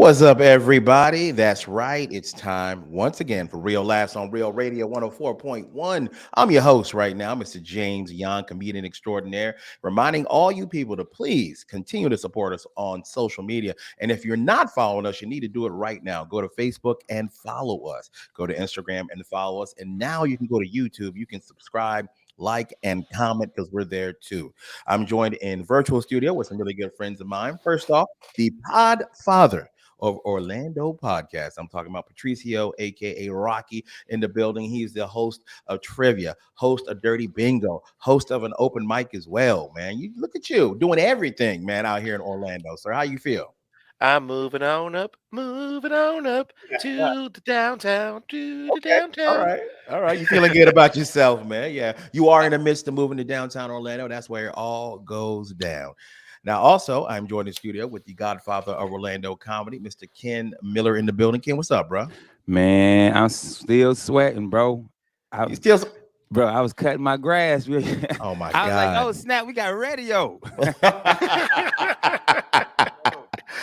What's up, everybody? That's right. It's time once again for Real Laughs on Real Radio 104.1. I'm your host right now, Mr. James Young, comedian extraordinaire, reminding all you people to please continue to support us on social media. And if you're not following us, you need to do it right now. Go to Facebook and follow us. Go to Instagram and follow us. And now you can go to YouTube. You can subscribe, like, and comment because we're there too. I'm joined in virtual studio with some really good friends of mine. First off, the Pod Father of Orlando podcast. I'm talking about Patricio, aka Rocky, in the building. He's the host of Trivia, host of Dirty Bingo, host of an open mic as well. Man, you look at you doing everything, man, out here in Orlando. So how you feel? I'm moving on up to the downtown, to the Okay. All downtown. right. All right. You feeling good about yourself, man? Yeah. You are in the midst of moving to downtown Orlando. That's where it all goes down. Now, also, I'm joined in the studio with the godfather of Orlando comedy, Mr. Ken Miller in the building. Ken, what's up, bro? Man, I'm still sweating, bro. You still Bro, I was cutting my grass. Oh my I was like, God. oh snap, we got radio.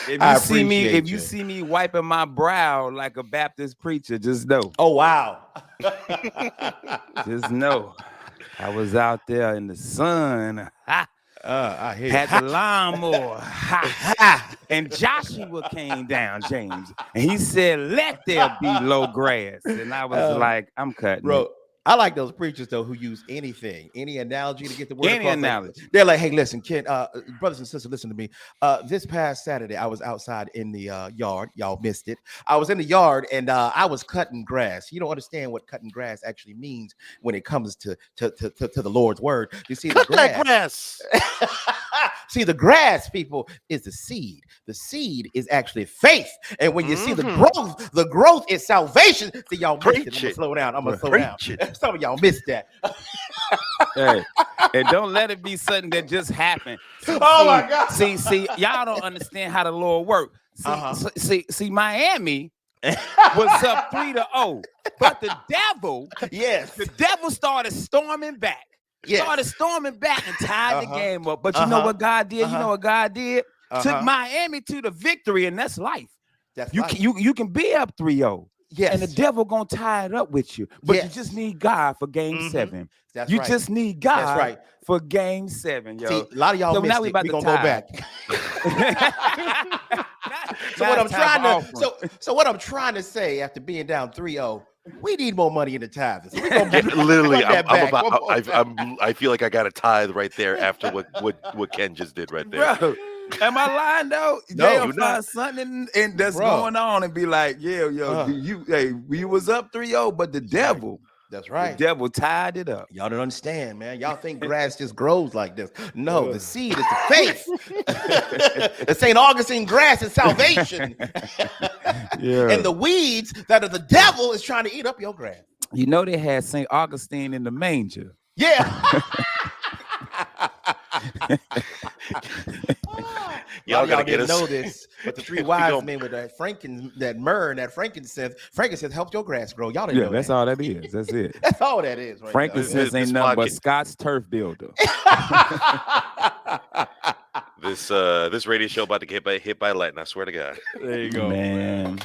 If I you see me, appreciate if you you. see me wiping my brow like a Baptist preacher, just know. Oh wow. Just know. I was out there in the sun. I hear Had you. the lawnmower. And Joshua came down, James, and he said, let there be low grass. And I was like, I'm cutting Bro, it. I like those preachers though who use anything, any analogy to get the word Any across. Like, analogy. they're like, hey, listen, Ken, brothers and sisters, listen to me. This past Saturday, I was outside in the yard. Y'all missed it. I was in the yard and I was cutting grass. You don't understand what cutting grass actually means when it comes to the Lord's word. You see, Cut the that grass. grass. See, the grass, people, is the seed. The seed is actually faith. And when you see the growth is salvation. See, y'all missed it. I'm Preach gonna it. slow down. I'm gonna slow down. Preach it. Some of y'all missed that. Hey, and don't let it be something that just happened. Oh my God. See, y'all don't understand how the Lord works. See, Miami was up 3-0, but the devil started storming back. Started storming back and tied the game up. But you know what God did? You know what God did? Took Miami to the victory, and that's life. You can be up 3-0. Yes. And the devil gonna tie it up with you. But you just need God for game 7. That's you right. just need God for game 7, yo. See, a lot of y'all missed now it. about We to gonna go back. So what I'm trying to say after being down 3-0, we need more money in the tithe. So Literally, I feel like I got a tithe right there after what Ken just did right there. Bro, am I lying though? No, They'll you're find not. something and that's going on and be like, yeah, you was up 3-0, but the devil. That's right. The devil tied it up. Y'all don't understand, man. Y'all think grass just grows like this. No, the seed is the faith. The St. Augustine grass is salvation. And the weeds that are the devil is trying to eat up your grass. You know they had St. Augustine in the manger. Yeah. Y'all gotta didn't get us. know this, but the three wise men with that myrrh and that frankincense helped your grass grow. Y'all didn't know that's that. all that is. That's it. That's all that is. Right. Frankincense ain't nothing but Scott's turf builder. This radio show about to get hit by lightning. I swear to God. There you go, man.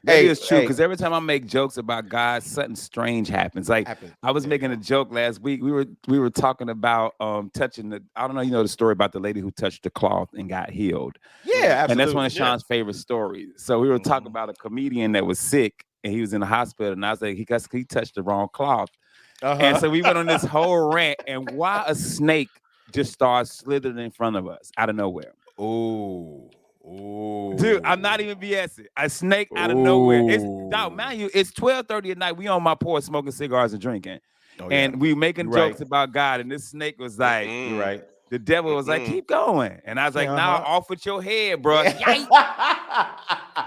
That is true, because every time I make jokes about God, something strange happens. Like I was making a joke last week. We were talking about touching the. I don't know, you know the story about the lady who touched the cloth and got healed. Yeah, absolutely. And that's one of Sean's favorite stories. So we were talking about a comedian that was sick and he was in the hospital, and I was like, he touched the wrong cloth. And so we went on this whole rant, and why a snake just started slithering in front of us out of nowhere. Oh, dude, I'm not even BSing. A snake out of nowhere. It's mind you, it's 12:30 at night. We on my porch smoking cigars and drinking. And we making jokes about God. And this snake was like, the devil was like, keep going. And I was like, nah, off with your head, bro.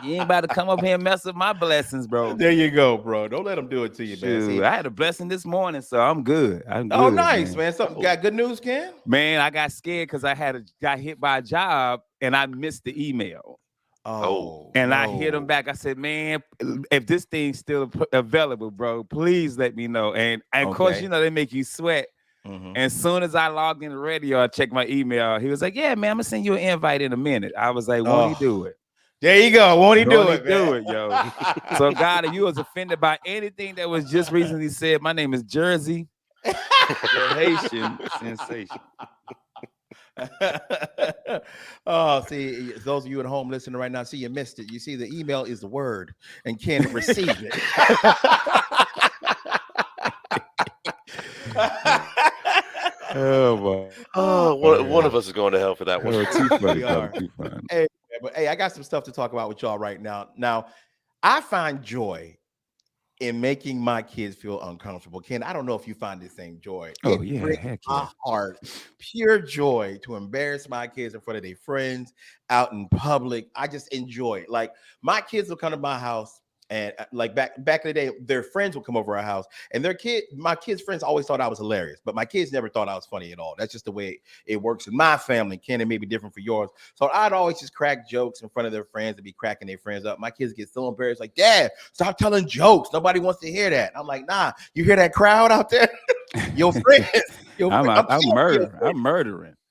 You ain't about to come up here and mess up my blessings, bro. There you go, bro. Don't let them do it to you, man. Dude, I had a blessing this morning, so I'm good. Oh, nice, man. Something got good news, Ken? Man, I got scared because I got hit by a job and I missed the email. I hit him back. I said, man, if this thing's still available, bro, please let me know. And of course, you know, they make you sweat. And as soon as I logged in the radio, I checked my email. He was like, yeah, man, I'm going to send you an invite in a minute. I was like, won't he do it? There you go. Won't he do Won't he it, man? do it, yo? So, God, if you was offended by anything that was just recently said, my name is Jersey, the Haitian sensation. Oh, see, those of you at home listening right now, see, you missed it. You see, the email is the word, and Ken received it. Oh, boy. Oh, one of us is going to hell for that one. Oh, too funny, We are. too funny. Hey, but hey, I got some stuff to talk about with y'all right now. Now, I find joy in making my kids feel uncomfortable. Ken, I don't know if you find the same joy. Oh, It yeah, brings heck my yeah. heart pure joy to embarrass my kids in front of their friends out in public. I just enjoy it. Like my kids will come to my house. And like back in the day, their friends would come over our house, and my kids' friends always thought I was hilarious, but my kids never thought I was funny at all. That's just the way it works in my family. Ken, it may be different for yours. So I'd always just crack jokes in front of their friends and be cracking their friends up. My kids get so embarrassed, like, Dad, stop telling jokes. Nobody wants to hear that. I'm like, nah, you hear that crowd out there? Your friends. I'm murdering.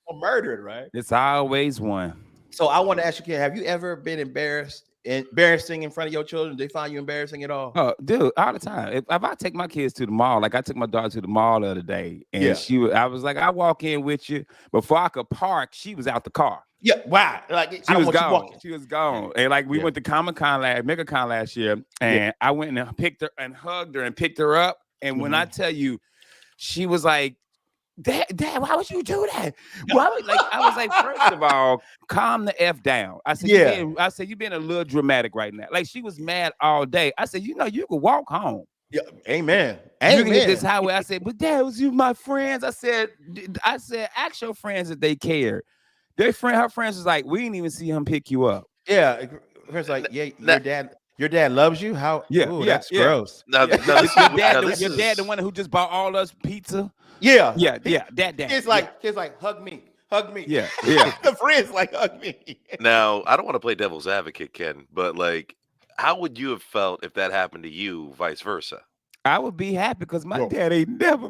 I'm murdered, right? It's always one. So I want to ask you, Ken, have you ever been embarrassing in front of your children? They find you embarrassing at all? Oh, dude, all the time. If I take my kids to the mall, like I took my daughter to the mall the other day, and I was like, I walk in with you. Before I could park, she was out the car. Yeah, wow. Like she was gone. She was gone. And like we went to MegaCon last year, and I went and picked her and hugged her and picked her up. And when I tell you, she was like, Dad, why would you do that? I was like, first of all, calm the F down. I said, you're being a little dramatic right now. Like she was mad all day. I said, you could walk home. Yeah, amen. You can hit this highway. I said, but Dad, was you my friends? I said, ask your friends if they cared. Her friends was like, we didn't even see him pick you up. Yeah, it's like, your dad loves you. How? Yeah, that's gross. Your dad, the one who just bought all us pizza. Yeah. Dad. Kids like, hug me. Yeah. The friends like, hug me. Now, I don't want to play devil's advocate, Ken, but like, how would you have felt if that happened to you, vice versa? I would be happy because my dad ain't never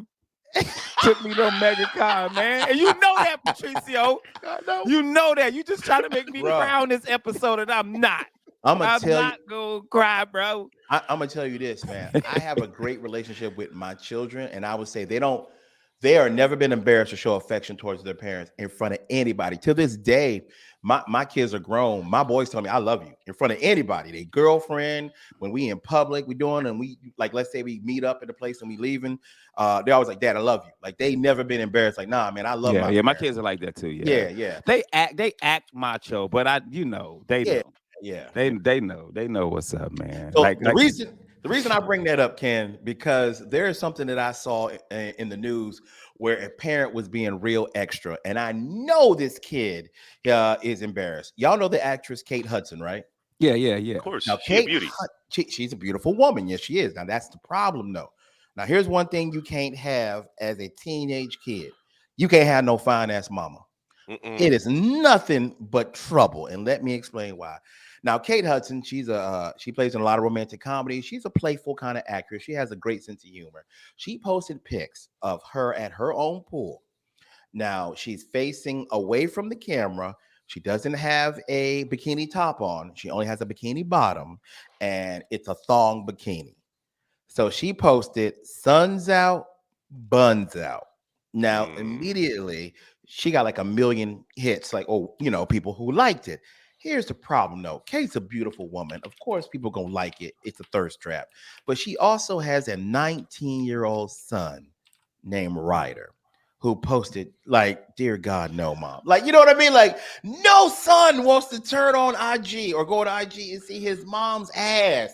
took me to MegaCon, man. And you know that, Patricio. I know. You know that. You just trying to make me cry on this episode, and I'm not. I'm not gonna cry, bro. I'm gonna tell you this, man. I have a great relationship with my children, and I would say they are never been embarrassed to show affection towards their parents in front of anybody. To this day, my kids are grown. My boys tell me I love you in front of anybody. Their girlfriend, when we in public, we doing, and we like, let's say we meet up at the place and we leaving. They're always like, Dad, I love you. Like they never been embarrassed. Like, nah, man, I love my parents. My kids are like that too. Yeah. They act macho, but they know. Yeah. They know what's up, man. So the reason I bring that up, Ken, because there is something that I saw in the news where a parent was being real extra, and I know this kid is embarrassed. Y'all know the actress Kate Hudson, right? Yeah. Of course. Now, She's a beauty. She's a beautiful woman. Yes, she is. Now, that's the problem, though. Now, here's one thing you can't have as a teenage kid. You can't have no fine-ass mama. It is nothing but trouble, and let me explain why. Now, Kate Hudson, she plays in a lot of romantic comedies. She's a playful kind of actress. She has a great sense of humor. She posted pics of her at her own pool. Now, she's facing away from the camera. She doesn't have a bikini top on. She only has a bikini bottom, and it's a thong bikini. So she posted, sun's out, buns out. Now, immediately, she got like 1 million hits, like, people who liked it. Here's the problem, though. Kate's a beautiful woman. Of course, people gonna like it. It's a thirst trap. But she also has a 19-year-old son named Ryder who posted, like, dear God, no, Mom. Like, you know what I mean? Like, no son wants to turn on IG or go to IG and see his mom's ass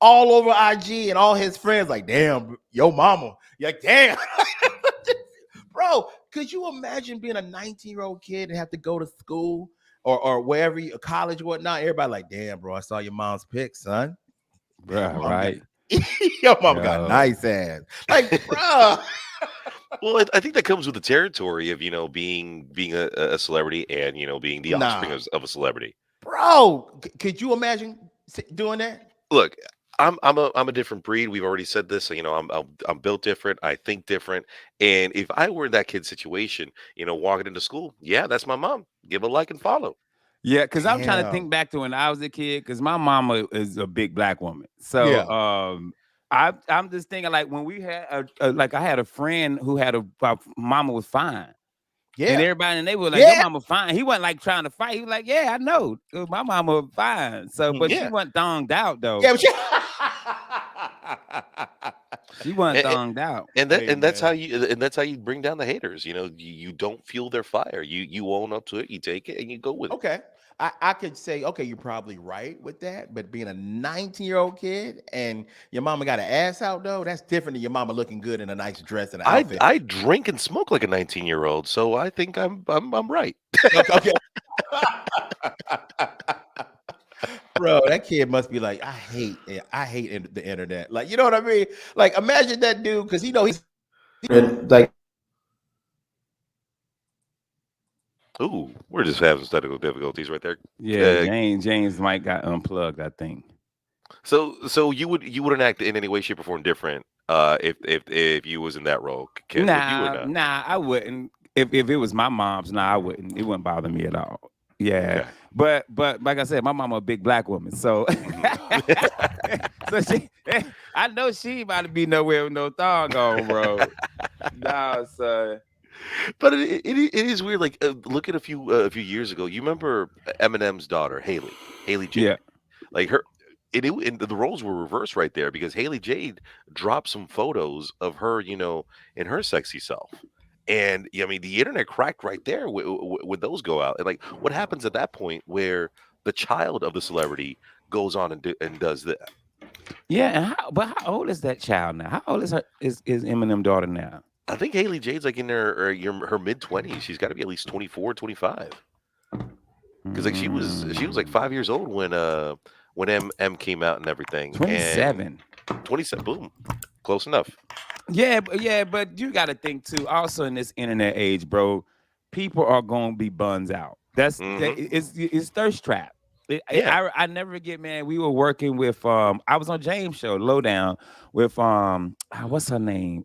all over IG, and all his friends like, damn, yo mama. You're like, damn. Bro, could you imagine being a 19-year-old kid and have to go to school or wherever college or whatnot? Everybody like, damn, bro, I saw your mom's pic, son. Bro, right. Your mom got nice ass. Like, bro. Well, I think that comes with the territory of, being a celebrity and, being the offspring of a celebrity. Bro, could you imagine doing that? Look, I'm a different breed. We've already said this. So, I'm built different. I think different. And if I were in that kid's situation, walking into school, yeah, that's my mom. Give a like and follow. Yeah, because I'm trying to think back to when I was a kid, because my mama is a big black woman. So I'm just thinking like when we had like I had a friend who had a mama was fine. Yeah. And everybody and they were like, your mama fine. He wasn't like trying to fight. He was like, yeah, I know. My mama was fine. So, but she wasn't thonged out though. Yeah, she wasn't thonged out. And that's how you bring down the haters. You don't fuel their fire. You own up to it, you take it, and you go with it. Okay. I could say, okay, you're probably right with that, but being a 19-year-old kid and your mama got an ass out though, that's different than your mama looking good in a nice dress and an outfit. I drink and smoke like a 19-year-old, so I think I'm right. Okay. Bro, that kid must be like, I hate the internet. Like, you know what I mean? Like, imagine that dude, because he's like. Ooh, we're just having some technical difficulties right there. Yeah, James might got unplugged, I think. So you wouldn't act in any way, shape, or form different if you was in that role, Ken, Nah, I wouldn't. If it was my mom's, I wouldn't. It wouldn't bother me at all. Yeah, okay. But like I said, my mama a big black woman, so so I know she about to be nowhere with no thong on, bro. Nah, son. But it is weird. Like, look at a few years ago. You remember Eminem's daughter, Haley Jade? Yeah. Like her, and the roles were reversed right there because Haley Jade dropped some photos of her, in her sexy self, and I mean the internet cracked right there when those go out. And like, what happens at that point where the child of the celebrity goes on and does that? Yeah, but how old is that child now? How old is Eminem's daughter now? I think Haley Jade's like in her mid-20s. She's got to be at least 24, 25. Because like she was like 5 years old when M came out and everything. 27. 27. Boom. Close enough. Yeah, but you got to think too. Also in this internet age, bro, people are gonna be buns out. It's thirst trap. I never forget, man. We were working with I was on James' show, Lowdown, with what's her name?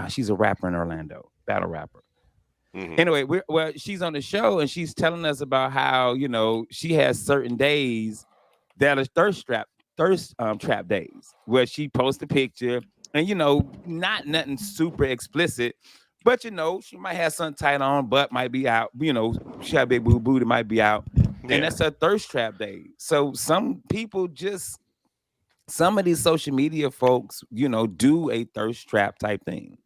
She's a rapper in Orlando, battle rapper. Mm-hmm. Anyway, she's on the show and she's telling us about how she has certain days that are thirst trap days where she posts a picture and not nothing super explicit, but she might have something tight on, butt might be out. She had big booty might be out, and that's a thirst trap day. So some people some of these social media folks, do a thirst trap type thing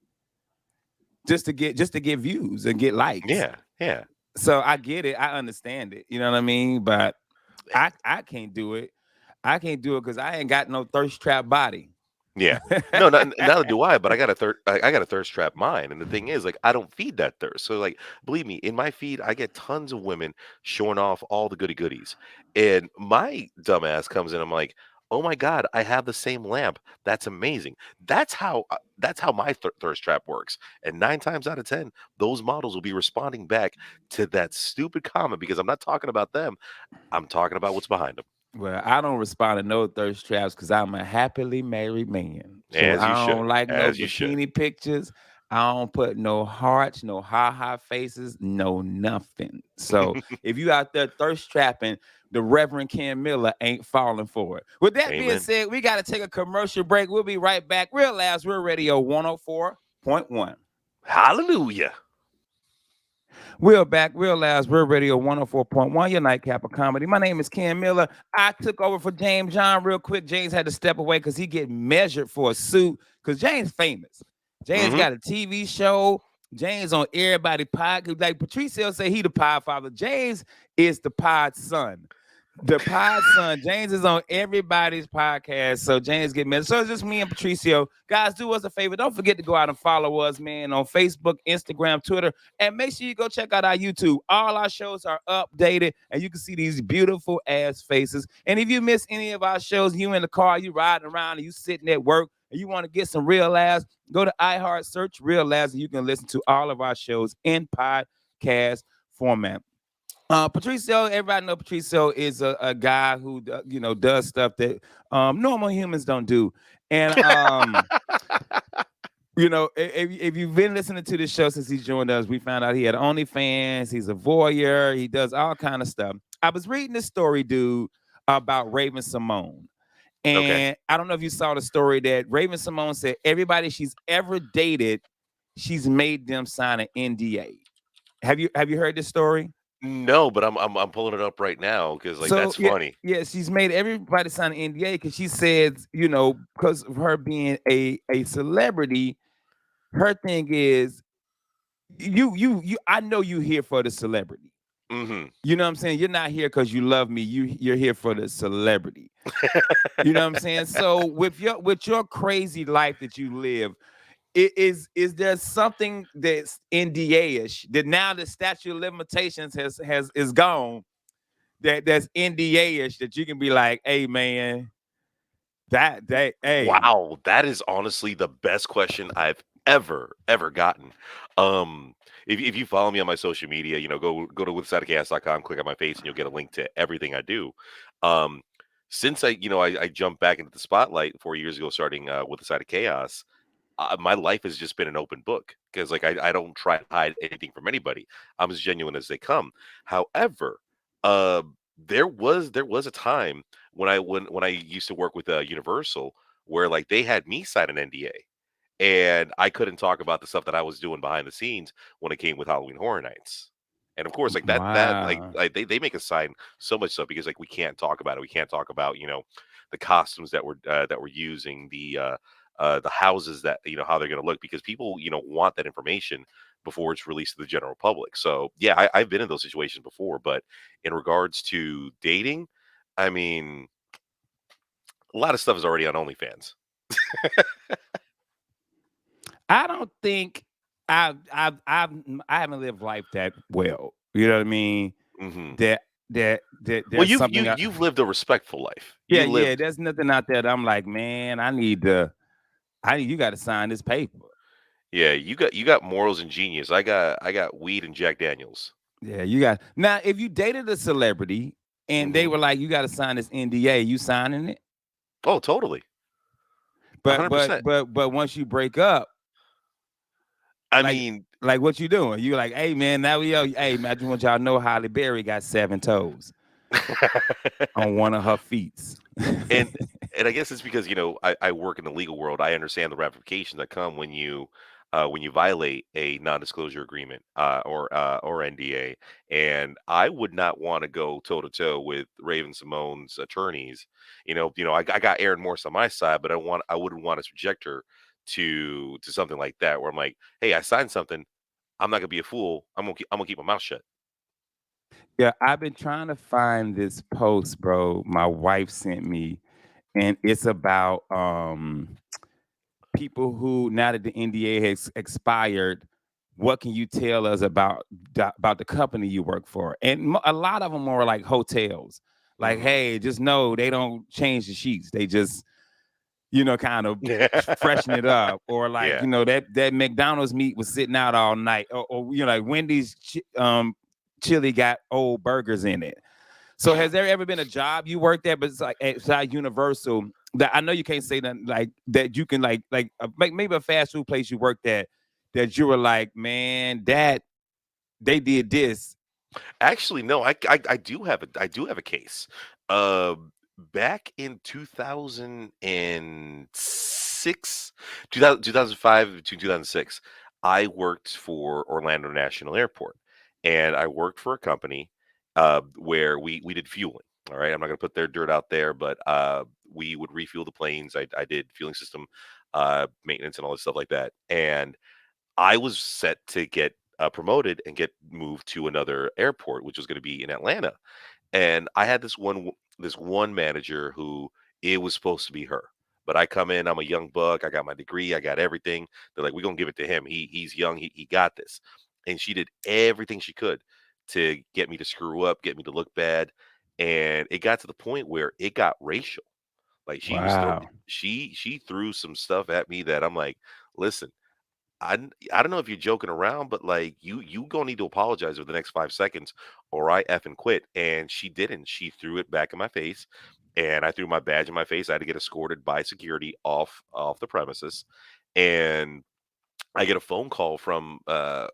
just to get views and get likes. Yeah. So I get it. I understand it. You know what I mean? But I can't do it. I can't do it because I ain't got no thirst trap body. Yeah. No, neither do I, but I got a thirst trap mind. And the thing is, like, I don't feed that thirst. So, like, believe me, in my feed, I get tons of women showing off all the goody goodies. And my dumbass comes in, I'm like, oh my God, I have the same lamp. That's amazing. That's how my thirst trap works. And 9 times out of 10, those models will be responding back to that stupid comment because I'm not talking about them. I'm talking about what's behind them. Well, I don't respond to no thirst traps because I'm a happily married man. So I don't like no bikini pictures. I don't put no hearts, no ha-ha faces, no nothing. So if you out there thirst trapping, the Reverend Ken Miller ain't falling for it. With that being said, we got to take a commercial break. We'll be right back. Real Labs, Real Radio 104.1. Hallelujah. We're back. Real Labs, Real Radio 104.1, your nightcap of comedy. My name is Ken Miller. I took over for James John real quick. James had to step away because he get measured for a suit because James famous. James got a TV show. James on everybody pod. Like Patricio say he the pod father. James is the pod son. The pod son. James is on everybody's podcast. So James get measured. So it's just me and Patricio. Guys, do us a favor. Don't forget to go out and follow us, man, on Facebook, Instagram, Twitter. And make sure you go check out our YouTube. All our shows are updated. And you can see these beautiful ass faces. And if you miss any of our shows, you in the car, you riding around, and you sitting at work, and you want to get some Real Labs, go to iHeart, search Real Labs, and you can listen to all of our shows in podcast format. Patricio, everybody know Patricio is a guy who does stuff that normal humans don't do. And if you've been listening to this show since he joined us, we found out he had OnlyFans. He's a voyeur. He does all kind of stuff. I was reading this story, dude, about Raven Simone. Okay. And I don't know if you saw the story that Raven Simone said everybody she's ever dated, she's made them sign an NDA. Have you heard this story? No, but I'm pulling it up right now because like So that's yeah, funny. yeah, she's made everybody sign an NDA because she says, because of her being a celebrity, her thing is you I know you here for the celebrity. Hmm. You know what I'm saying? You're not here because you love me. You're here for the celebrity. You know what I'm saying? So with your crazy life that you live, is there something that's NDA-ish that now the statute of limitations has is gone that's NDA-ish that you can be like, hey man, that hey. Wow, that is honestly the best question I've ever gotten. Um, if you follow me on my social media, go to withsideofchaos.com, click on my face, and you'll get a link to everything I do. Um, since I jumped back into the spotlight 4 years ago, starting with the side of chaos. My life has just been an open book because like I don't try to hide anything from anybody. I'm as genuine as they come. However, uh, there was a time when I used to work with Universal where like they had me sign an NDA and I couldn't talk about the stuff that I was doing behind the scenes when it came with Halloween Horror Nights. And of course, like that Wow. they make us sign so much stuff because like we can't talk about it. We can't talk about the costumes that we're using, the houses that how they're going to look because people want that information before it's released to the general public. So yeah, I've been in those situations before, but in regards to dating, I mean, a lot of stuff is already on OnlyFans. I don't think I haven't lived life that well. You know what I mean? Hmm. That Well, there's something. you've lived a respectful life. Yeah, You yeah. lived, There's nothing out there that I'm like, man, you got to sign this paper. yeah. You got morals and genius. I got weed and Jack Daniels. Yeah, you got now. If you dated a celebrity and they Hmm. were like, you got to sign this NDA, you signing it? Oh, totally, a But hundred but percent. but but once you break up, I like mean, like what you doing? You like, hey man, now hey man, I just want y'all to know Holly Berry got 7 toes on one of her feet. and and I guess it's because I work in the legal world. I understand the ramifications that come when you violate a non-disclosure agreement or NDA. And I would not want to go toe to toe with Raven Simone's attorneys. I got Aaron Morse on my side, but I wouldn't want to subject her to something like that where I'm like, hey, I signed something. I'm not gonna be a fool. I'm gonna keep my mouth shut. Yeah, I've been trying to find this post, bro. My wife sent me, and it's about people who now that the NDA has expired, what can you tell us about the company you work for? And a lot of them are like hotels. Like, Hmm. hey, just know they don't change the sheets. They just kind of freshen it up, or like Yeah. that McDonald's meat was sitting out all night, or like Wendy's chili got old burgers in it. So has there ever been a job you worked at, but it's like at Universal that I know you can't say that like that you can maybe a fast food place you worked at that you were like, man, that they did this. Actually, no, I do have a case. Back in 2006, 2005 to 2006, I worked for Orlando National Airport, and I worked for a company where we did fueling. All right, I'm not gonna put their dirt out there, but we would refuel the planes. I did fueling system maintenance and all this stuff like that, and I was set to get promoted and get moved to another airport, which was going to be in Atlanta. And I had this one manager who it was supposed to be her. But I come in, I'm a young buck, I got my degree, I got everything. They're like, we're gonna give it to him. He's young, he got this. And she did everything she could to get me to screw up, get me to look bad. And it got to the point where it got racial. Like Wow. she threw some stuff at me that I'm like, listen, I don't know if you're joking around, but like you gonna need to apologize over the next 5 seconds, or I effing quit. And she didn't. She threw it back in my face, and I threw my badge in my face. I had to get escorted by security off the premises, and I get a phone call from the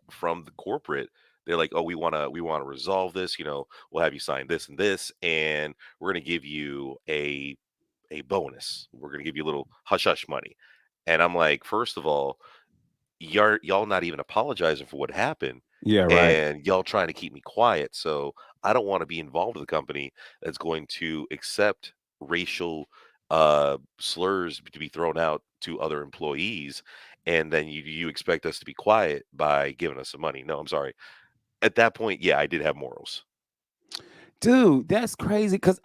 corporate They're like, oh, we want to resolve this. We'll have you sign this and this, and we're gonna give you a bonus. We're gonna give you a little hush hush money. And I'm like, first of all, y'all not even apologizing for what happened, Yeah, right. and y'all trying to keep me quiet. So I don't want to be involved with a company that's going to accept racial slurs to be thrown out to other employees, and then you expect us to be quiet by giving us some money. No, I'm sorry. At that point, yeah, I did have morals. Dude, that's crazy. Because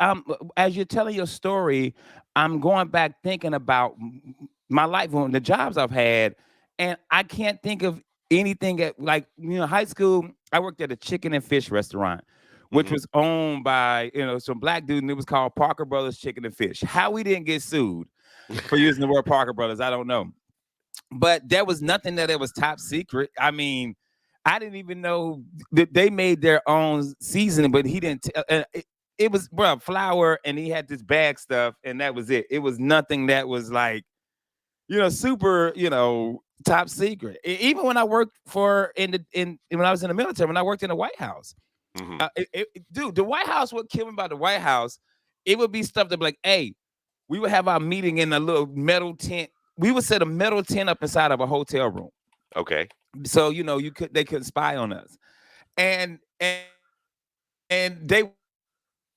as you're telling your story, I'm going back thinking about my life on the jobs I've had, and I can't think of anything at like high school. I worked at a chicken and fish restaurant, which Hmm. was owned by some black dude, and it was called Parker Brothers Chicken and Fish. How we didn't get sued for using the word Parker Brothers, I don't know. But there was nothing that it was top secret. I mean, I didn't even know that they made their own seasoning, but he didn't. It was flour, and he had this bag stuff, and that was it. It was nothing that was like super top secret. Even when I worked for when I was in the military, when I worked in the White House, Hmm. dude, the White House. What killed me about the White House? It would be stuff that be like, hey, we would have our meeting in a little metal tent. We would set a metal tent up inside of a hotel room. Okay. So they couldn't spy on us. And they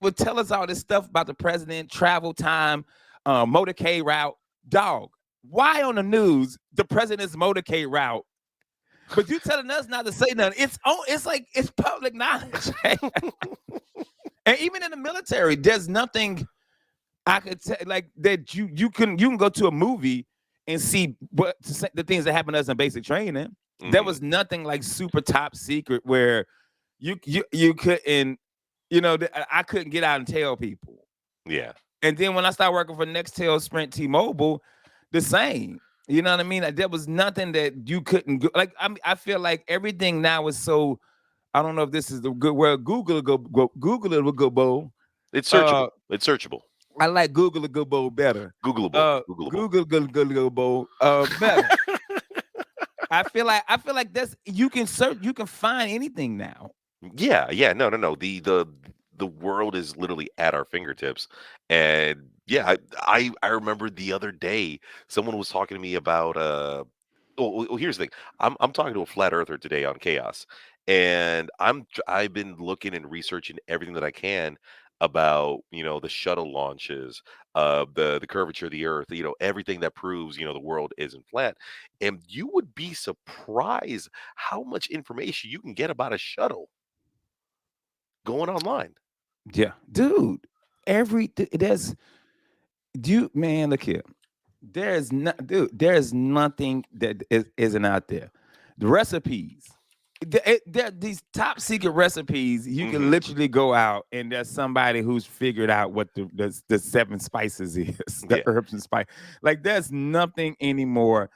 would tell us all this stuff about the president, travel time, motorcade route. Dog, why on the news the president's motorcade route? But you telling us not to say nothing. It's like it's public knowledge. And even in the military, there's nothing I could tell like that you can go to a movie and see the things that happen to us in basic training. There Hmm. was nothing like super top secret where you couldn't I couldn't get out and tell people. Yeah. And then when I started working for Nextel, Sprint, T-Mobile, the same. You know what I mean? Like, there was nothing that you couldn't go. Like I feel like everything now is so. I don't know if this is the good word. Google Google it a good bowl. It's Uh, searchable. It's searchable. I like Google a good bowl better. Googleable. Googleable. Google good bowl better. I feel like that's you can search, you can find anything now. Yeah, yeah, no, no, no. The world is literally at our fingertips, and yeah, I remember the other day someone was talking to me about here's the thing. I'm talking to a flat earther today on chaos, and I've been looking and researching everything that I can about the shuttle launches, the curvature of the Earth, everything that proves the world isn't flat, and you would be surprised how much information you can get about a shuttle going online. Yeah, dude. Everything there's you man. Look here. There's not, dude. There's nothing that isn't out there. The recipes. These top secret recipes. You can Hmm. literally go out and there's somebody who's figured out what the seven spices is, the Yeah. herbs and spice. Like there's nothing anymore.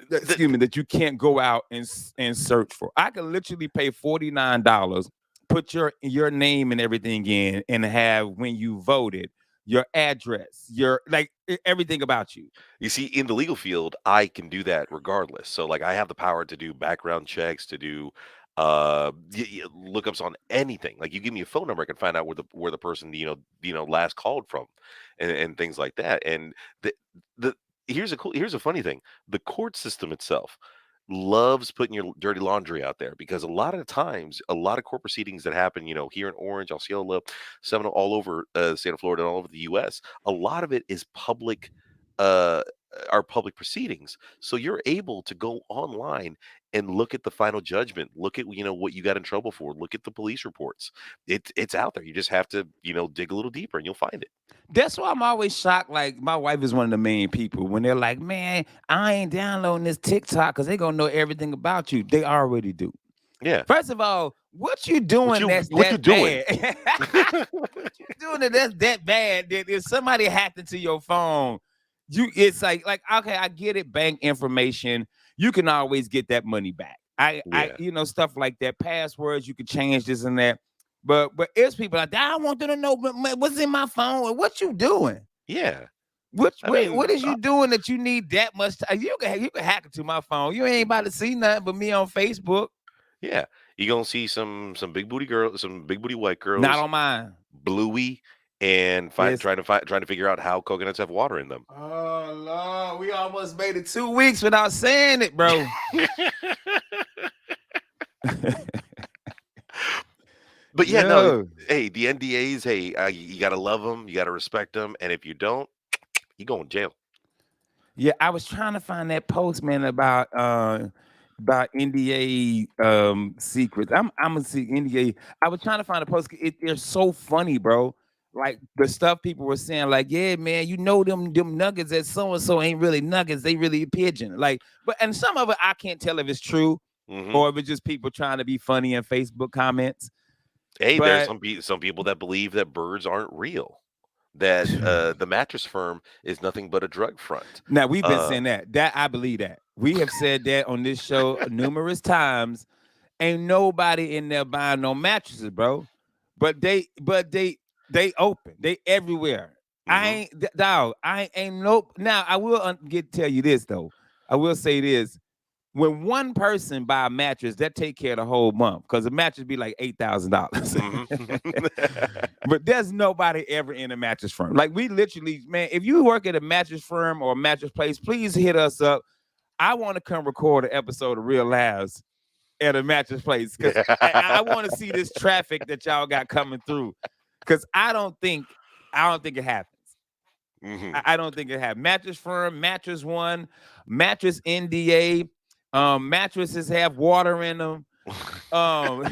The, Excuse me, that you can't go out and search for. I could literally pay $49, put your name and everything in, and have when you voted, your address, your like everything about you. you see, in the legal field, I can do that regardless. So, like, I have the power to do background checks, to do lookups on anything. Like, you give me a phone number, I can find out where the person last called from, and things like that. And the here's a funny thing: the court system itself loves putting your dirty laundry out there because a lot of the times, a lot of court proceedings that happen, here in Orange, Osceola, Seminole, all over the state of Florida, and all over the U.S., a lot of it is public, uh, are public proceedings. So you're able to go online and look at the final judgment, look at what you got in trouble for, look at the police reports. It's out there. You just have to dig a little deeper and you'll find it. That's why I'm always shocked. Like my wife is one of the main people when they're like, "Man, I ain't downloading this TikTok because they gonna know everything about you." They already do. Yeah. First of all, what you What doing you that's what you that doing? bad? What you doing that's that bad that if somebody hacked into your phone, it's like okay, I get it, bank information. You can always get that money back. I Yeah. stuff like that, passwords, you can change this and that. But it's people like that. I want them to know what's in my phone. What you doing? Yeah. What I what, mean, what is you doing that you need that much time? You can hack into my phone. You ain't about to see nothing but me on Facebook. yeah. You're gonna see some big booty girls, some big booty white Not girls, on mine. bluey, and Yes. trying to figure out how coconuts have water in them. Oh Lord, we almost made it 2 weeks without saying it, bro. But yeah, no, Yo. hey, the NDAs, hey, you gotta love them, you gotta respect them, and if you don't, you go in jail. Yeah, I was trying to find that post, man, about NDA secrets. I'm gonna see NDA. I was trying to find a post. They're so funny, bro. Like the stuff people were saying, like, yeah, man, you know them nuggets that so and so ain't really nuggets, they really pigeon. Like, but and some of it I can't tell if it's true or if it's just people trying to be funny in Facebook comments. Hey, there's But some people that believe that birds aren't real, that the mattress firm is nothing but a drug front. now we've been saying that. That I believe that. We have said that on this show numerous times. Ain't nobody in there buying no mattresses, bro. But they open. They everywhere. I ain't dog. I ain't no. Now I will tell you this though. I will say this. When one person buy a mattress, that take care of the whole month because the mattress be like $8,000. But there's nobody ever in a mattress firm. Like we literally, man. If you work at a mattress firm or a mattress place, please hit us up. I want to come record an episode of Real Lives at a mattress place because I want to see this traffic that y'all got coming through. Because I don't think it happens. I don't think it happens. Mattress firm, mattress one, mattress NDA, mattresses have water in them. Only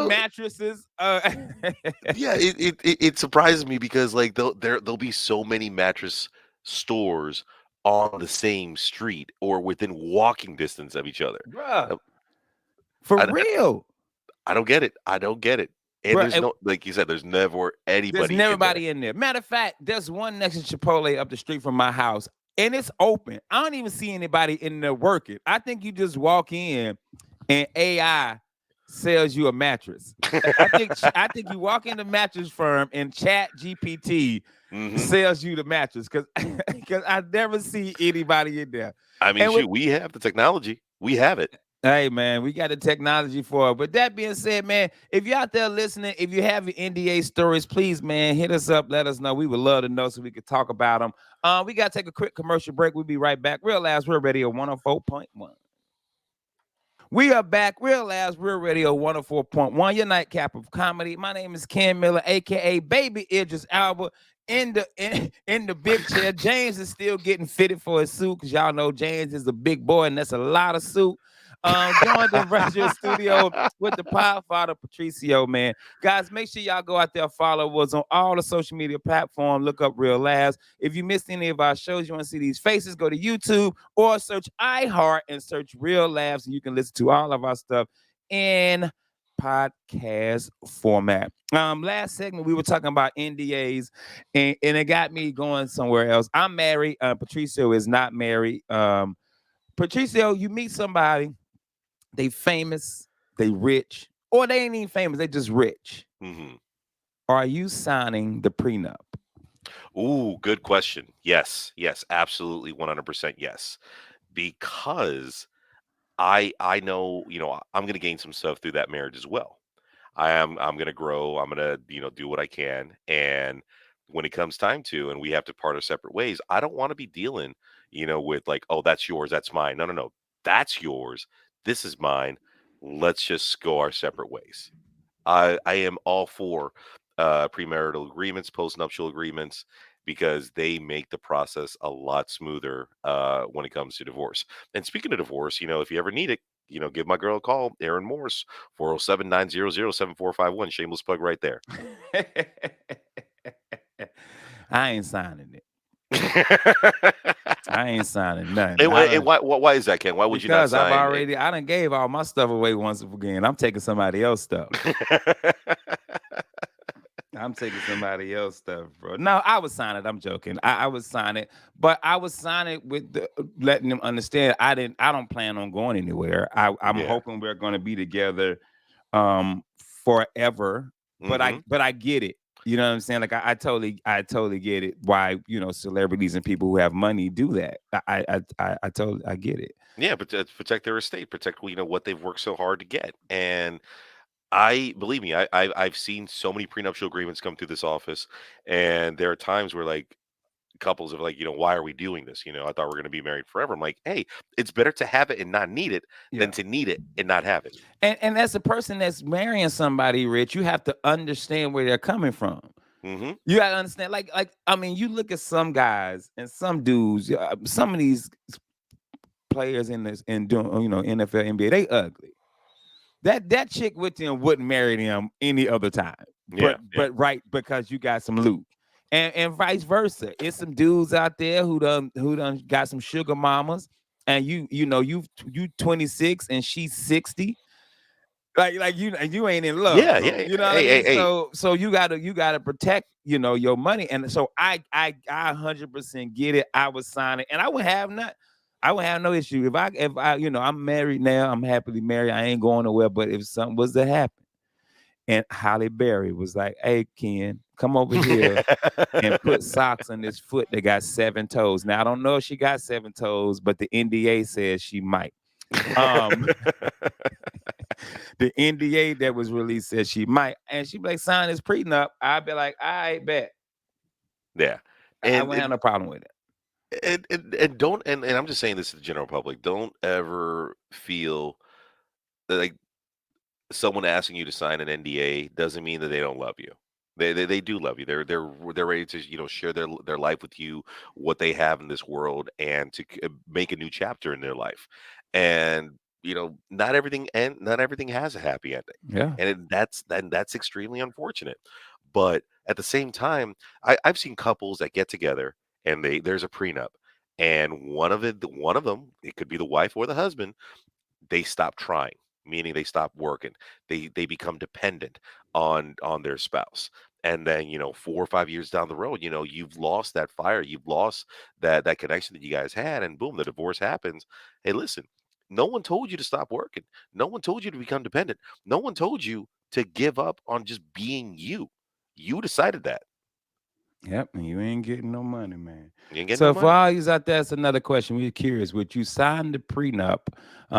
mattresses. Yeah, it surprises me because like there'll be so many mattress stores on the same street or within walking distance of each other. Bruh. For I real. I don't get it. I don't get it. And there's no, like you said, there's never anybody. There's nobody in there. Matter of fact, there's one next to Chipotle up the street from my house, and it's open. I don't even see anybody in there working. I think you just walk in, and AI sells you a mattress. I think you walk in the mattress firm, and Chat GPT sells you the mattress because I never see anybody in there. I mean, we have the technology. We have it. Hey, man, we got the technology for it. But that being said, man, if you're out there listening, if you have your NDA stories, please, man, hit us up. Let us know. We would love to know so we could talk about them. We got to take a quick commercial break. We'll be right back. Real Labs, Real Radio 104.1. We are back. Real Labs, Real Radio 104.1, your nightcap of comedy. My name is Ken Miller, a.k.a. Baby Idris Alba. In the big chair. James is still getting fitted for his suit because y'all know James is a big boy, and that's a lot of suit. Joined in virtual studio with the Podfather Patricio, man. Guys, make sure y'all go out there, follow us on all the social media platforms. Look up Real Labs. If you missed any of our shows, you want to see these faces, go to YouTube or search iHeart and search Real Labs, and you can listen to all of our stuff in podcast format. Last segment we were talking about NDAs, and it got me going somewhere else. I'm married. Patricio is not married. Patricio, you meet somebody. They famous, they rich, or they ain't even famous, they just rich. Are you signing the prenup? Ooh, good question. Yes, absolutely, 100% yes. Because I know, I'm gonna gain some stuff through that marriage as well. I'm gonna grow, I'm gonna, do what I can. And when it comes time to, and we have to part our separate ways, I don't want to be dealing, with like, oh, that's yours, that's mine. No. That's yours. This is mine. Let's just go our separate ways. I am all for premarital agreements, postnuptial agreements, because they make the process a lot smoother when it comes to divorce. And speaking of divorce, if you ever need it, give my girl a call, Erin Morse, 407-900-7451. Shameless plug right there. I ain't signing it. I ain't signing nothing. And why is that, Ken? Why would you not sign? Because I done gave all my stuff away once again. I'm taking somebody else's stuff. I'm taking somebody else's stuff, bro. No, I would sign it. I'm joking. I would sign it, but I would sign it with letting them understand I don't plan on going anywhere. I'm hoping we're going to be together forever. But I get it. You know what I'm saying? Like I totally get it. Why celebrities and people who have money do that. I get it. Yeah, but to protect their estate, protect what they've worked so hard to get. And I believe me, I've seen so many prenuptial agreements come through this office, and there are times where like couples are like, why are we doing this? I thought we're going to be married forever. I'm like, hey, it's better to have it and not need it than Yeah. to need it and not have it. And as a person that's marrying somebody, Rich, you have to understand where they're coming from. Hmm. You gotta understand, like I mean, you look at some guys and some dudes, some of these players in this and doing NFL, NBA, they ugly. That chick with them wouldn't marry them any other time. Yeah, yeah. But right, because you got some loot. And vice versa. It's some dudes out there who done got some sugar mamas, and you 26 and she's 60. Like you ain't in love, Yeah, bro. yeah. You know what I Hey, hey, mean? hey. So you gotta protect your money. And so I 100% get it. I would sign it, and I would have no issue if I I'm married now. I'm happily married. I ain't going nowhere. But if something was to happen, and Holly Berry was like, "Hey, Ken, come over here and put socks on this foot that got 7 toes." Now I don't know if she got 7 toes, but the NDA says she might. Um, the NDA that was released says she might, and she be like, "Sign this prenup." I'd be like, "I bet." Yeah. I And wouldn't have no problem with it. and don't and I'm just saying this to the general public. Don't ever feel like someone asking you to sign an NDA doesn't mean that they don't love you. They do love you. They're ready to share their life with you, what they have in this world, and to make a new chapter in their life. And not everything has a happy ending, Yeah. and that's extremely unfortunate. But at the same time, I've seen couples that get together and there's a prenup, and one of them, it could be the wife or the husband, they stop trying, meaning they stop working. They become dependent on their spouse. And then, 4 or 5 years down the road, you've lost that fire, you've lost that connection that you guys had, and boom, the divorce happens. Hey, listen, no one told you to stop working. No one told you to become dependent. No one told you to give up on just being you. You decided that. Yep, and you ain't getting no money, man. You ain't getting no So for money. all you out there, that's another question. We're curious. Would you sign the prenup?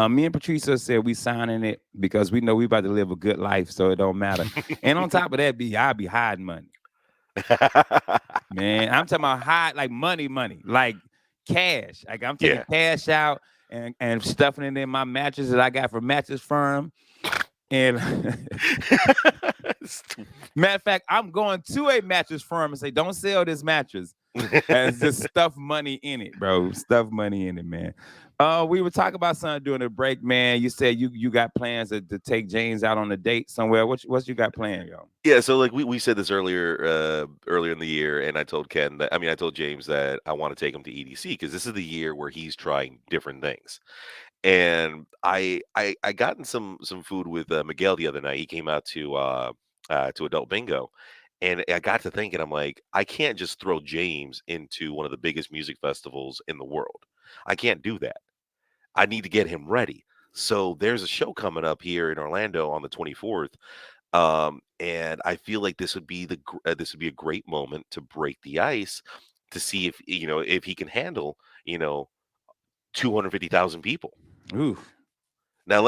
Me and Patricio said we signing it because we know we about to live a good life, so it don't matter. And on top of that, I'll be hiding money. Man, I'm talking about hide like money, like cash. Like I'm taking Yeah. cash out and stuffing it in my mattress that I got from Mattress Firm. And matter of fact, I'm going to a mattress firm and say, "Don't sell this mattress." And just stuff money in it, bro. Stuff money in it, man. We were talking about something during the break, man. You said you got plans to take James out on a date somewhere. What you got planned, yo? Yeah, so like we said this earlier in the year, and I told James that I want to take him to EDC because this is the year where he's trying different things. And I gotten some food with Miguel the other night. He came out to Adult Bingo, and I got to thinking, I'm like, I can't just throw James into one of the biggest music festivals in the world. I can't do that. I need to get him ready. So there's a show coming up here in Orlando on the 24th, and I feel like this would be a great moment to break the ice to see if he can handle 250,000 people. Ooh, Now,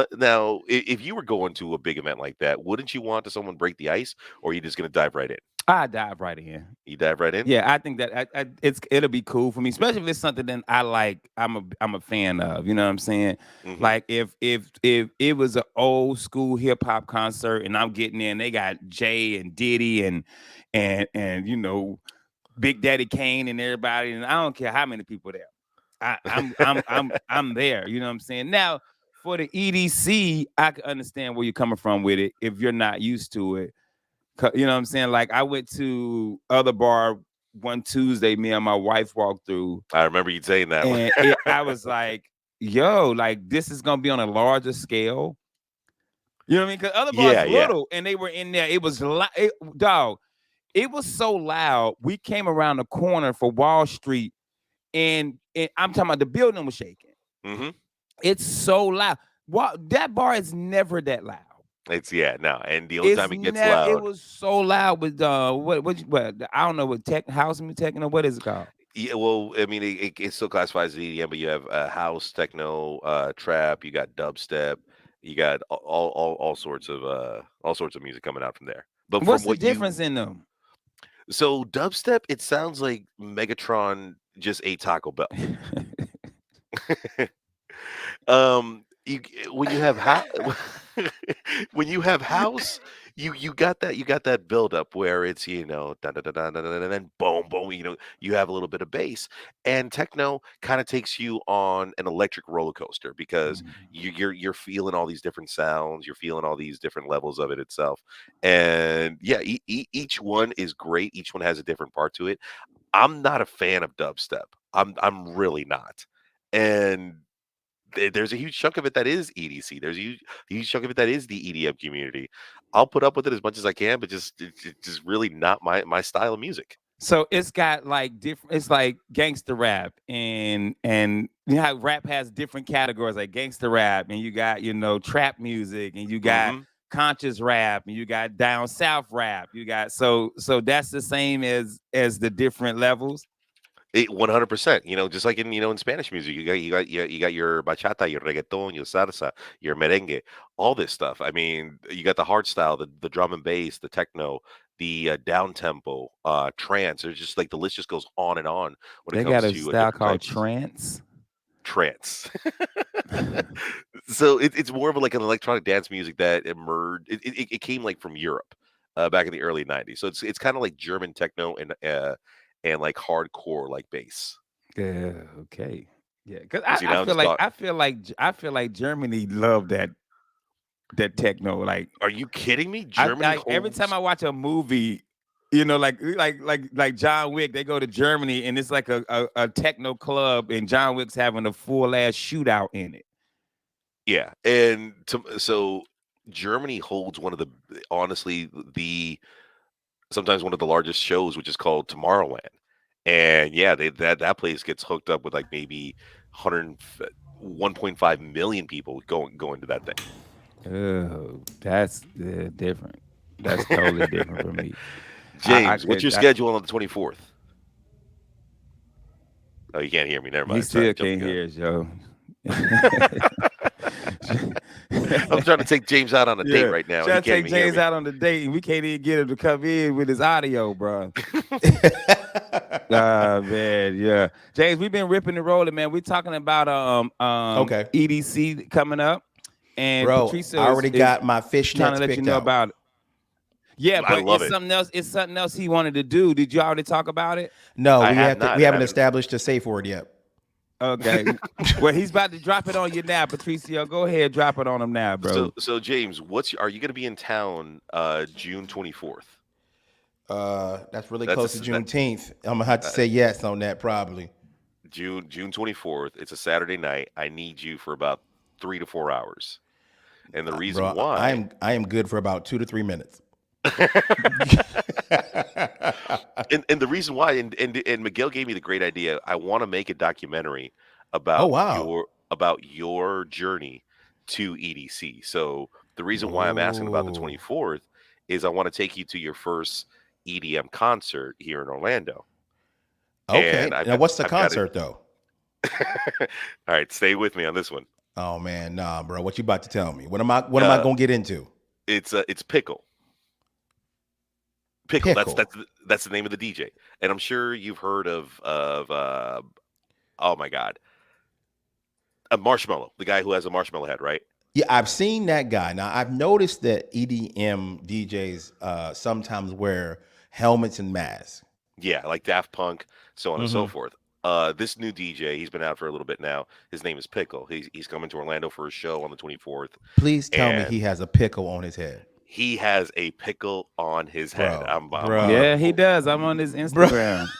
if you were going to a big event like that, wouldn't you want to someone break the ice, or are you just going to dive right in? I dive right in. You dive right in. Yeah, I think that it'll be cool for me, especially if it's something that I like. I'm a fan of. You know what I'm saying? Hmm. Like if it was an old school hip hop concert and I'm getting in, they got Jay and Diddy and Big Daddy Kane and everybody, and I don't care how many people there. I'm there. You know what I'm saying? Now for the EDC, I can understand where you're coming from with it if you're not used to it. You know what I'm saying? Like I went to other bar one Tuesday, me and my wife walked through, I remember you saying that one. and I was like, "Yo, like this is gonna be on a larger scale." You know what I mean? Because other bars Yeah, yeah. little, and they were in there. It was dog. It was so loud. We came around the corner for Wall Street, and I'm talking about the building was shaking. Hmm. It's so loud. That bar is never that loud. No, and the only time it gets It loud, was so loud with what I don't know what tech house music techno, what is it called? Yeah, well, I mean, it still classifies as EDM, but you have house, techno, trap. You got dubstep. You got all sorts of music coming out from there. But from What's the what difference you in them? so dubstep, it sounds like Megatron just ate Taco Bell. When you have when you have house, you got that build up where it's da da da da da da, and then boom boom. You have a little bit of bass, and techno kind of takes you on an electric roller coaster because you're feeling all these different sounds, you're feeling all these different levels of it itself, and yeah, each one is great. Each one has a different part to it. I'm not a fan of dubstep. I'm really not, and there's a huge chunk of it that is EDC. There's a huge chunk of it that is the EDM community. I'll put up with it as much as I can, but it's just really not my style of music. So it's got like different. It's like gangster rap, and you know how rap has different categories, like gangster rap, and you got trap music, and you got Hmm. conscious rap, and you got down south rap. You got so that's the same as the different levels. 100%. Just like in Spanish music, you got your bachata, your reggaeton, your salsa, your merengue, all this stuff. I mean, you got the hard style, the drum and bass, the techno, the down tempo, trance. There's just like the list just goes on and on when it They got comes a to style different called types. trance. Trance. So it's more of like an electronic dance music that emerged. It came like from Europe back in the early '90s. So it's kind of like German techno and like hardcore like bass. Yeah. Okay. Yeah. Because And I, see, I now I'm feel just like thought, Germany loved that techno. Like are you kidding me? I Germany like every time holds. I watch a movie, like John Wick, they go to Germany and it's like a techno club and John Wick's having a full ass shootout in it. Yeah, and so Germany holds one of the honestly the sometimes one of the largest shows, which is called Tomorrowland. And yeah, that place gets hooked up with like maybe 100 1.5 million people going to that Oh, that's different. That's totally different thing. for me. I James, what's your could. schedule on the 24th? Oh, you can't hear me. Never He mind. Sorry, still jumped the can't gun. hear us, yo. I'm trying to take James out on a date Yeah, right now, and he trying to can't take even hear James me. out on the date, and we can't even get him to come in with his audio, bro. Ah, man, yeah. James, we've been ripping and rolling, man. We're talking about Okay, EDC coming up, and bro. I Patricio already is got my trying to fishnets let you picked know out. about it. Yeah, I but love it's it. something else. It's something else he wanted to do. Did you already talk about it? No, I we have have to. not. We I haven't haven't. established a safe word yet. Okay. Well, he's about to drop it on you now, Patricio. Go ahead, drop it on him now, bro. So James, are you going to be in town June 24th? That's really That's close to that Juneteenth. I'm gonna have to uh, say yes on that probably, June 24th. It's a Saturday night. I need you for about 3 to 4 hours, and the reason bro. why. I am good for about 2 to 3 minutes. And the reason why, and Miguel gave me the great idea. I want to make a documentary Oh about wow. your journey to EDC. So the reason why I'm asking about the Oh. 24th is I want to take you to your first EDM concert here in Orlando, and Okay. Now what's the I've got it. concert though? All right, stay with me on this one. Oh man, nah, bro. What you about to tell me? What am I Uh, gonna get into? it's Pickle. Pickle. That's the name of the DJ, and I'm sure you've heard of oh my god, a marshmallow, the guy who has a marshmallow head, right? Yeah, I've seen that guy. Now I've noticed that EDM DJs sometimes wear helmets and masks. Yeah, like Daft Punk, so on and so Hmm. forth. This new DJ, he's been out for a little bit now. His name is Pickle. He's coming to Orlando for a show on the 24th, Please tell me and he has a pickle on his head, he has a pickle on his head. bro, I'm Yeah, bro, he oh, does. I'm on his bro. Instagram.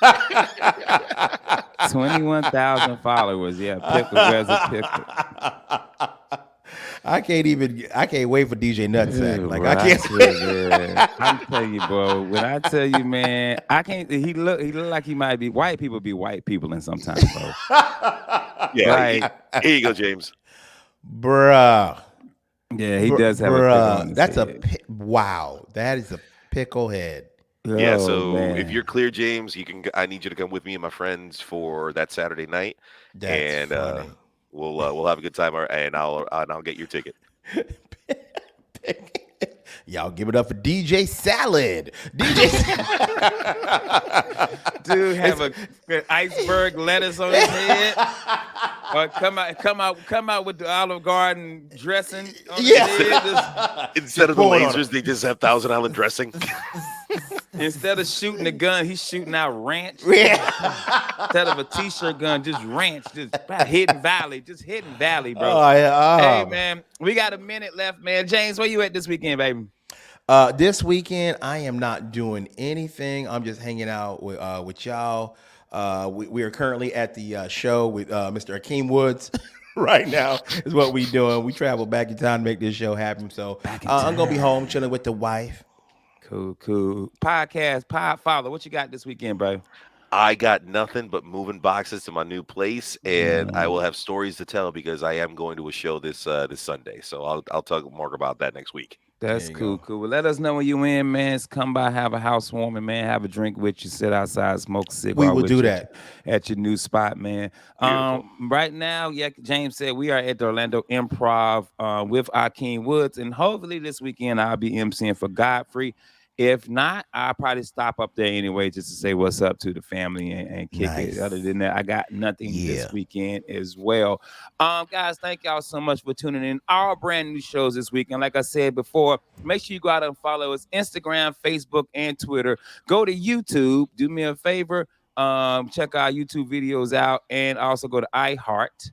21,000 followers. Yeah, pickle wears a pickle. I can't wait for DJ Nutsack. Yeah, Like bro, I I can't. swear, man. I'm telling you, bro. When I tell you, man, I can't. He look like he might be white people be white people in sometimes, bro. yeah. Like, Here you go, James. Bruh. yeah, he does have a pickle on his That's a head. wow. That is a pickle head. Yeah, Oh, so if man. you're clear, James, you can. I need you to come with me and my friends for that Saturday night, That's and funny. we'll have a good time, and I'll get your ticket. Y'all give it up for DJ Salad. DJ Dude have an iceberg lettuce on his head. Or come out with the Olive Garden dressing on his head. Instead of the pour it on lasers, they just have Thousand Island dressing. Instead of shooting the gun, he's shooting out ranch. Yeah. Instead of a t-shirt gun, just ranch, just Hidden Valley, bro. Oh, yeah. Hey, man, we got a minute left, man. James, where you at this weekend, baby? This weekend, I am not doing anything. I'm just hanging out with y'all. We are currently at the show with Mr. Akeem Woods. Right now is what we doing. We travel back in time to make this show happen. So I'm gonna be home chilling with the wife. Cool. Podcast, Podfather, what you got this weekend, bro? I got nothing but moving boxes to my new place, and I will have stories to tell because I am going to a show this Sunday. So I'll talk more about that next week. That's cool. Well, let us know when you in, man. Come by, have a housewarming, man. Have a drink with you. Sit outside, smoke a cigar. We will do that at your new spot, man. Right now, yeah, James said we are at the Orlando Improv with Akeem Woods, and hopefully this weekend I'll be emceeing for Godfrey. If not, I'll probably stop up there anyway just to say what's up to the family and kick it. Other than that, I got nothing this weekend as well. Guys, thank y'all so much for tuning in. Our brand new shows this weekend. Like I said before, make sure you go out and follow us Instagram, Facebook, and Twitter. Go to YouTube. Do me a favor. Check our YouTube videos out, and also go to iHeart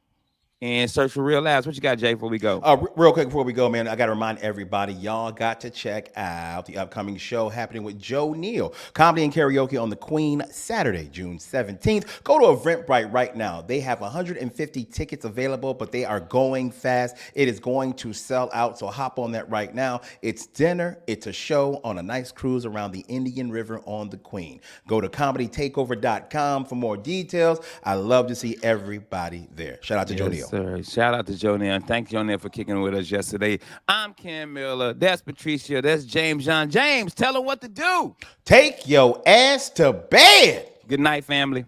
and search for Real Labs. What you got, Jay, before we go? Real quick before we go, man, I got to remind everybody, y'all got to check out the upcoming show happening with Joe Neal, comedy and karaoke on the Queen, Saturday, June 17th. Go to Eventbrite right now. They have 150 tickets available, but they are going fast. It is going to sell out, so hop on that right now. It's dinner. It's a show on a nice cruise around the Indian River on the Queen. Go to comedytakeover.com for more details. I love to see everybody there. Shout out to Joe Neal. Sir. Shout out to Joe Neal. Thank Joe Neal for kicking with us yesterday. I'm Ken Miller. That's Patricio. That's James John. James, tell them what to do. Take your ass to bed. Good night, family.